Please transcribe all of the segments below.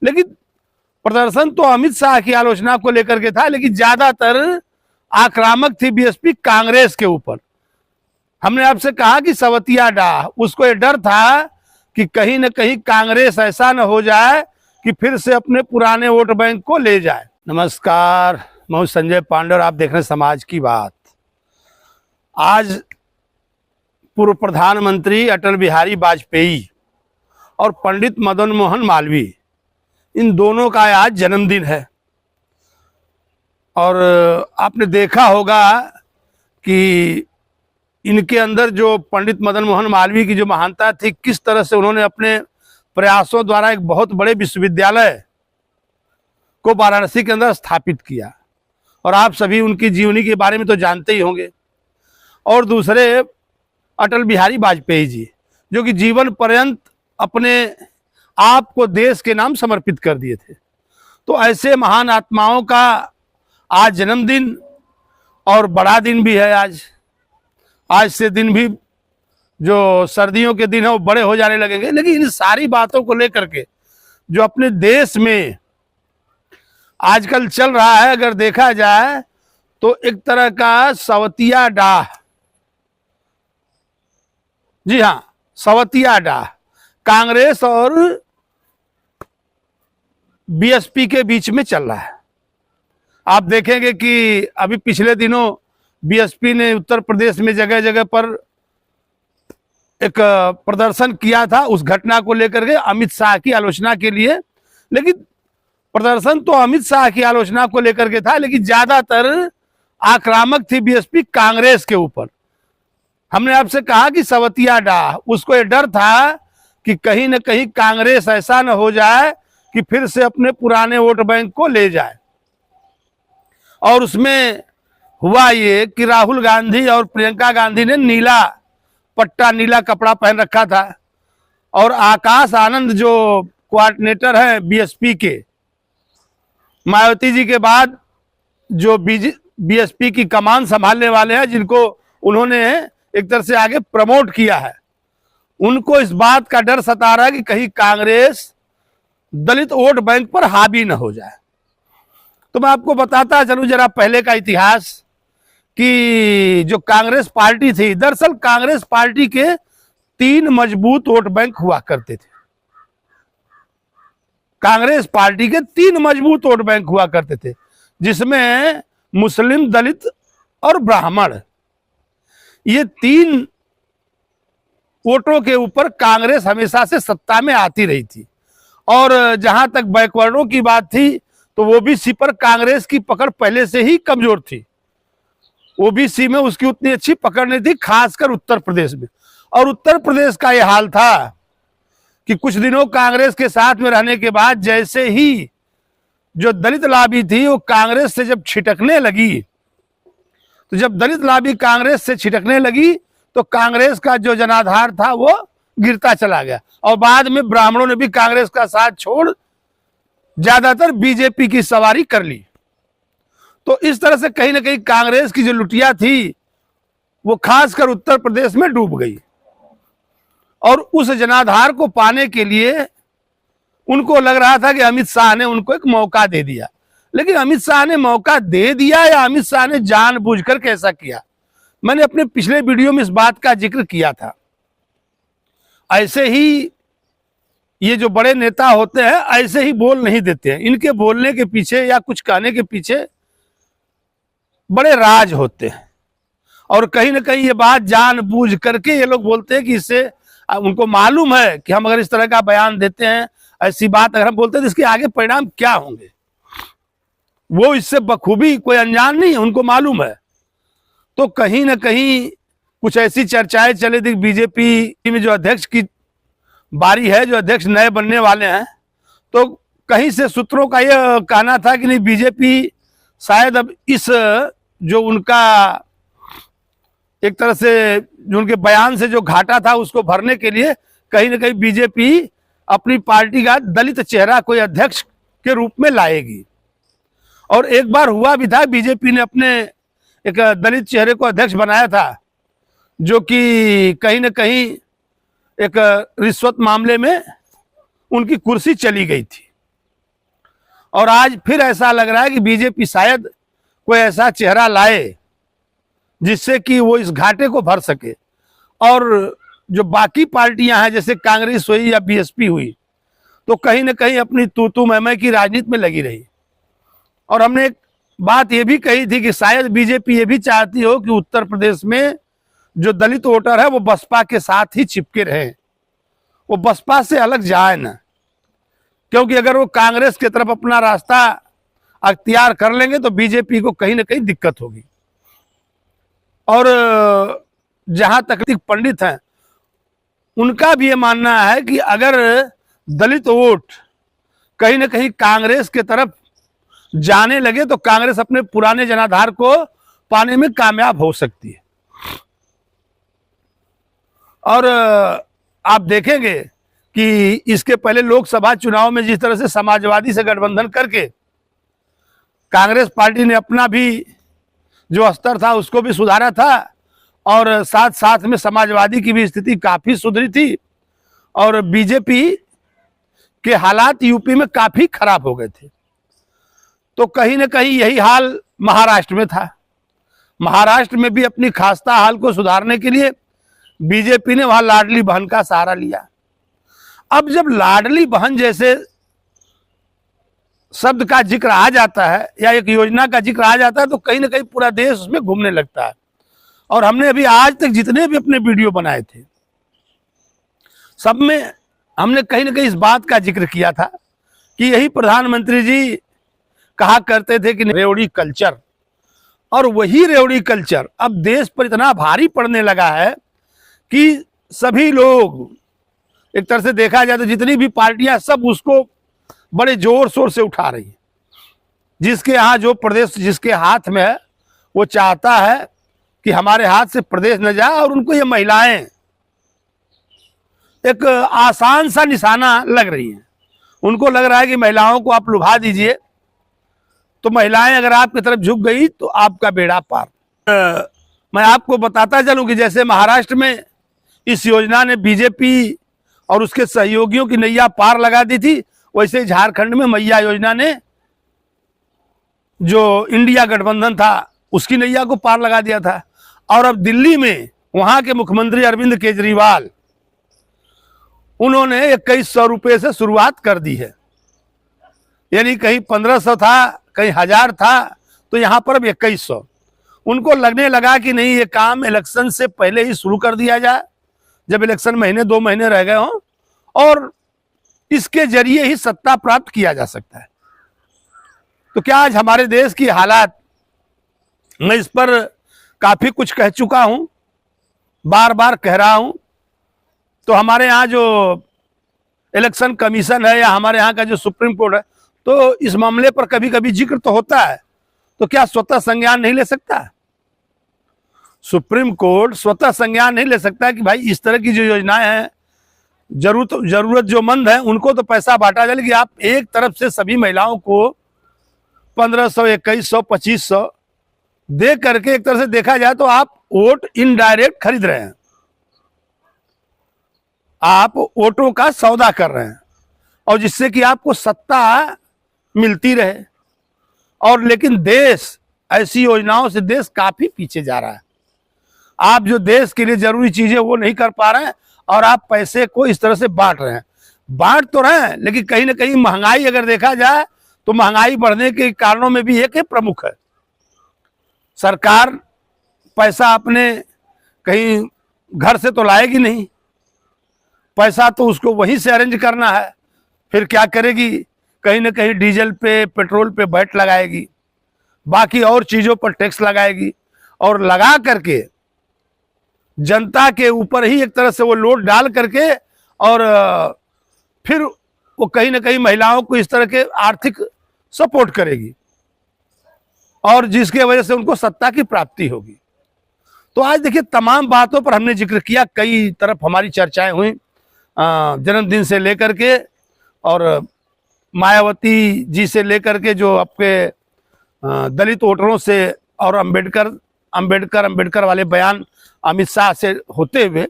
लेकिन प्रदर्शन तो अमित शाह की आलोचना को लेकर के था, लेकिन ज्यादातर आक्रामक थी बीएसपी कांग्रेस के ऊपर। हमने आपसे कहा कि सवतिया डाह, उसको ये डर था कि कहीं न कहीं कांग्रेस ऐसा न हो जाए कि फिर से अपने पुराने वोट बैंक को ले जाए। नमस्कार, मैं संजय पांडे और आप देख रहे हैं समाज की बात। आज पूर्व प्रधानमंत्री अटल बिहारी वाजपेयी और पंडित मदन मोहन मालवीय, इन दोनों का आज जन्मदिन है। और आपने देखा होगा कि इनके अंदर जो पंडित मदन मोहन मालवीय की जो महानता थी, किस तरह से उन्होंने अपने प्रयासों द्वारा एक बहुत बड़े विश्वविद्यालय को वाराणसी के अंदर स्थापित किया। और आप सभी उनकी जीवनी के बारे में तो जानते ही होंगे। और दूसरे अटल बिहारी वाजपेयी जी, जो कि जीवन पर्यंत अपने आप को देश के नाम समर्पित कर दिए थे। तो ऐसे महान आत्माओं का आज जन्मदिन और बड़ा दिन भी है। आज से दिन भी जो सर्दियों के दिन है वो बड़े हो जाने लगेंगे। लेकिन इन सारी बातों को लेकर के जो अपने देश में आजकल चल रहा है, अगर देखा जाए तो एक तरह का सवतिया डाह, जी हाँ, सवतिया डाह कांग्रेस और बीएसपी के बीच में चल रहा है। आप देखेंगे कि अभी पिछले दिनों बीएसपी ने उत्तर प्रदेश में जगह जगह पर एक प्रदर्शन किया था उस घटना को लेकर के अमित शाह की आलोचना के लिए। लेकिन प्रदर्शन तो अमित शाह की आलोचना को लेकर के था, लेकिन ज्यादातर आक्रामक थी बीएसपी कांग्रेस के ऊपर। हमने आपसे कहा कि सवतिया डाह, उसको ये डर था कि कहीं न कहीं कांग्रेस ऐसा न हो जाए कि फिर से अपने पुराने वोट बैंक को ले जाए। और उसमें हुआ ये कि राहुल गांधी और प्रियंका गांधी ने नीला पट्टा, नीला कपड़ा पहन रखा था। और आकाश आनंद जो कोऑर्डिनेटर है बीएसपी के, मायावती जी के बाद जो बीएसपी की कमान संभालने वाले हैं, जिनको उन्होंने एक तरह से आगे प्रमोट किया है, उनको इस बात का डर सता रहा है कि कहीं कांग्रेस दलित वोट बैंक पर हावी न हो जाए। तो मैं आपको बताता चलूं जरा पहले का इतिहास कि जो कांग्रेस पार्टी थी, दरअसल कांग्रेस पार्टी के 3 मजबूत वोट बैंक हुआ करते थे। कांग्रेस पार्टी के 3 मजबूत वोट बैंक हुआ करते थे, जिसमें मुस्लिम, दलित और ब्राह्मण, ये 3 वोटों के ऊपर कांग्रेस हमेशा से सत्ता में आती रही थी। और जहां तक बैकवर्डों की बात थी तो ओबीसी पर कांग्रेस की पकड़ पहले से ही कमजोर थी। ओबीसी में उसकी उतनी अच्छी पकड़ नहीं थी, खासकर उत्तर प्रदेश में। और उत्तर प्रदेश का यह हाल था कि कुछ दिनों कांग्रेस के साथ में रहने के बाद जैसे ही जो दलित लॉबी थी वो कांग्रेस से जब छिटकने लगी, तो जब दलित लॉबी कांग्रेस से छिटकने लगी तो कांग्रेस का जो जनाधार था वो गिरता चला गया। और बाद में ब्राह्मणों ने भी कांग्रेस का साथ छोड़ ज्यादातर बीजेपी की सवारी कर ली। तो इस तरह से कहीं ना कहीं कांग्रेस की जो लुटिया थी वो खासकर उत्तर प्रदेश में डूब गई। और उस जनाधार को पाने के लिए उनको लग रहा था कि अमित शाह ने उनको एक मौका दे दिया। लेकिन अमित शाह ने मौका दे दिया या अमित शाह ने जानबूझकर कैसा किया, मैंने अपने पिछले वीडियो में इस बात का जिक्र किया था। ऐसे ही ये जो बड़े नेता होते हैं ऐसे ही बोल नहीं देते हैं। इनके बोलने के पीछे या कुछ कहने के पीछे बड़े राज होते हैं। और कहीं ना कहीं ये बात जानबूझ करके ये लोग बोलते हैं कि इससे उनको मालूम है कि हम अगर इस तरह का बयान देते हैं, ऐसी बात अगर हम बोलते हैं तो इसके आगे परिणाम क्या होंगे, वो इससे बखूबी कोई अनजान नहीं है, उनको मालूम है। तो कहीं ना कहीं कुछ ऐसी चर्चाएं चले थी बीजेपी में जो अध्यक्ष की बारी है, जो अध्यक्ष नए बनने वाले हैं, तो कहीं से सूत्रों का यह कहना था कि नहीं, बीजेपी शायद अब इस जो उनका एक तरह से जो उनके बयान से जो घाटा था उसको भरने के लिए कहीं ना कहीं बीजेपी अपनी पार्टी का दलित चेहरा कोई अध्यक्ष के रूप में लाएगी। और एक बार हुआ भी था, बीजेपी ने अपने एक दलित चेहरे को अध्यक्ष बनाया था, जो कि कहीं ना कहीं एक रिश्वत मामले में उनकी कुर्सी चली गई थी। और आज फिर ऐसा लग रहा है कि बीजेपी शायद कोई ऐसा चेहरा लाए जिससे कि वो इस घाटे को भर सके। और जो बाकी पार्टियां हैं जैसे कांग्रेस हुई या बीएसपी हुई, तो कहीं ना कहीं अपनी तू मैं की राजनीति में लगी रही। और हमने एक बात ये भी कही थी कि शायद बीजेपी ये भी चाहती हो कि उत्तर प्रदेश में जो दलित वोटर है वो बसपा के साथ ही चिपके रहे, वो बसपा से अलग जाए ना, क्योंकि अगर वो कांग्रेस की तरफ अपना रास्ता अख्तियार कर लेंगे तो बीजेपी को कहीं ना कहीं दिक्कत होगी। और जहां तक पंडित हैं उनका भी ये मानना है कि अगर दलित वोट कहीं ना कहीं कांग्रेस के तरफ जाने लगे तो कांग्रेस अपने पुराने जनाधार को पाने में कामयाब हो सकती है। और आप देखेंगे कि इसके पहले लोकसभा चुनाव में जिस तरह से समाजवादी से गठबंधन करके कांग्रेस पार्टी ने अपना भी जो स्तर था उसको भी सुधारा था, और साथ साथ में समाजवादी की भी स्थिति काफी सुधरी थी, और बीजेपी के हालात यूपी में काफी खराब हो गए थे। तो कहीं ना कहीं यही हाल महाराष्ट्र में था। महाराष्ट्र में भी अपनी खास्ता हाल को सुधारने के लिए बीजेपी ने वहां लाडली बहन का सहारा लिया। अब जब लाडली बहन जैसे शब्द का जिक्र आ जाता है या एक योजना का जिक्र आ जाता है तो कहीं ना कहीं पूरा देश उसमें घूमने लगता है। और हमने अभी आज तक जितने भी अपने वीडियो बनाए थे सब में हमने कहीं ना कहीं इस बात का जिक्र किया था कि यही प्रधानमंत्री जी कहा करते थे कि रेवड़ी कल्चर, और वही रेवड़ी कल्चर अब देश पर इतना भारी पड़ने लगा है कि सभी लोग, एक तरह से देखा जाए तो जितनी भी पार्टियां सब उसको बड़े जोर शोर से उठा रही है। जिसके यहाँ जो प्रदेश जिसके हाथ में है वो चाहता है कि हमारे हाथ से प्रदेश न जाए, और उनको ये महिलाएं एक आसान सा निशाना लग रही हैं। उनको लग रहा है कि महिलाओं को आप लुभा दीजिए तो महिलाएं अगर आपकी तरफ झुक गई तो आपका बेड़ा पार। मैं आपको बताता चलूं कि जैसे महाराष्ट्र में इस योजना ने बीजेपी और उसके सहयोगियों की नैया पार लगा दी थी, वैसे झारखंड में मैया योजना ने जो इंडिया गठबंधन था उसकी नैया को पार लगा दिया था। और अब दिल्ली में वहां के मुख्यमंत्री अरविंद केजरीवाल, उन्होंने 2100 रुपये से शुरुआत कर दी है। यानी कहीं 1500 था, कहीं 1000 था, तो यहां पर अब 2100। उनको लगने लगा कि नहीं, ये काम इलेक्शन से पहले ही शुरू कर दिया जाए, जब इलेक्शन महीने 2 महीने रह गए हों, और इसके जरिए ही सत्ता प्राप्त किया जा सकता है। तो क्या आज हमारे देश की हालात, मैं इस पर काफी कुछ कह चुका हूं, बार बार कह रहा हूं। तो हमारे यहाँ जो इलेक्शन कमीशन है या हमारे यहाँ का जो सुप्रीम कोर्ट है, तो इस मामले पर कभी कभी जिक्र तो होता है, तो क्या स्वतः संज्ञान नहीं ले सकता? सुप्रीम कोर्ट स्वतः संज्ञान नहीं ले सकता कि भाई इस तरह की जो योजनाएं हैं, जरूरत जो मंद है उनको तो पैसा बांटा जाए, लेकिन आप एक तरफ से सभी महिलाओं को 1500, 2100, 2500 दे करके एक तरह से देखा जाए तो आप वोट इनडायरेक्ट खरीद रहे हैं, आप वोटों का सौदा कर रहे हैं, और जिससे कि आपको सत्ता मिलती रहे। और लेकिन देश ऐसी योजनाओं से देश काफी पीछे जा रहा है। आप जो देश के लिए जरूरी चीजें वो नहीं कर पा रहे हैं, और आप पैसे को इस तरह से बांट रहे हैं। बांट तो रहे हैं, लेकिन कहीं ना कहीं महंगाई अगर देखा जाए तो महंगाई बढ़ने के कारणों में भी एक प्रमुख है। सरकार पैसा अपने कहीं घर से तो लाएगी नहीं, पैसा तो उसको वहीं से अरेंज करना है। फिर क्या करेगी? कहीं ना कहीं डीजल पे, पेट्रोल पे वैट लगाएगी, बाकी और चीजों पर टैक्स लगाएगी, और लगा करके जनता के ऊपर ही एक तरह से वो लोड डाल करके, और फिर वो कहीं ना कहीं महिलाओं को इस तरह के आर्थिक सपोर्ट करेगी, और जिसके वजह से उनको सत्ता की प्राप्ति होगी। तो आज देखिए, तमाम बातों पर हमने जिक्र किया, कई तरफ हमारी चर्चाएं हुई, जन्मदिन से लेकर के और मायावती जी से लेकर के जो आपके दलित वोटरों से, और अंबेडकर वाले बयान अमित शाह से होते हुए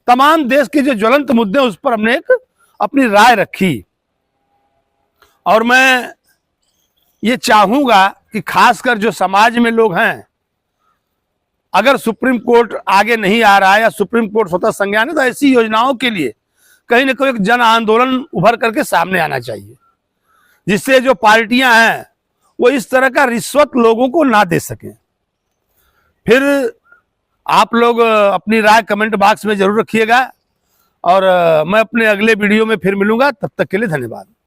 तमाम देश के जो ज्वलंत मुद्दे उस पर हमने एक अपनी राय रखी। और मैं ये चाहूंगा कि खासकर जो समाज में लोग हैं, अगर सुप्रीम कोर्ट आगे नहीं आ रहा है या सुप्रीम कोर्ट स्वतः संज्ञान है, तो ऐसी योजनाओं के लिए कहीं ना कहीं एक जन आंदोलन उभर करके सामने आना चाहिए, जिससे जो पार्टियां हैं वो इस तरह का रिश्वत लोगों को ना दे सकें। फिर आप लोग अपनी राय कमेंट बॉक्स में जरूर रखिएगा, और मैं अपने अगले वीडियो में फिर मिलूंगा। तब तक के लिए धन्यवाद।